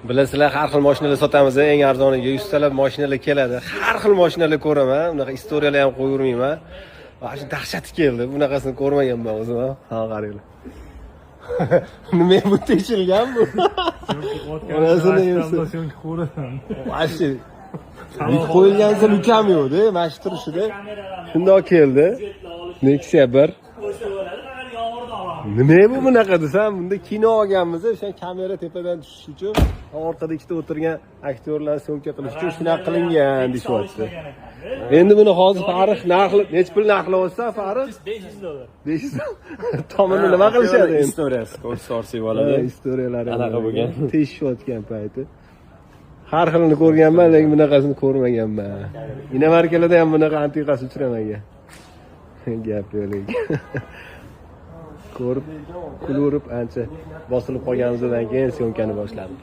Bilasizlar, har xil mashinalar sotamiz, eng arzoniga 100 talab mashinalar keladi. Har xil mashinalar ko'raman, unaqa istoriyalar ham qo'yurmayman. Va shu dahshati keldi. Bunaqasini ko'rmaganman o'zim ham. Ha, qaranglar. Nima bu teshilgan bu? Onasini yemsa. Vashi. Qo'yilgansa ukam yo'qda, mana shu turishida. Shundoq keldi. Nexia 1. Nima bu bunaqa desam, bunda kino olganmiz, o'sha kamera tepadan tushish uchun, orqada ikkita o'tirgan aktyorlarni syomka qilish uchun shunaqa qilingan deyapti. Endi buni hozir Farix narxli, nech pul narxlayapsa Farix? $500. $500. Tomini nima qilishadi endi? Istoriyasi, ko'rsatib bo'ladi. Istoriyalari anaqa bo'lgan. Teshishayotgan payti. Har xilini ko'rganman, lekin bunaqasini ko'rmaganman. Inamarkalarda ham bunaqa antiqasi uchramagan. Gap yo'q. Ko'rib, kulib ancha bosilib qolganimizdan keyin syomkani boshladim.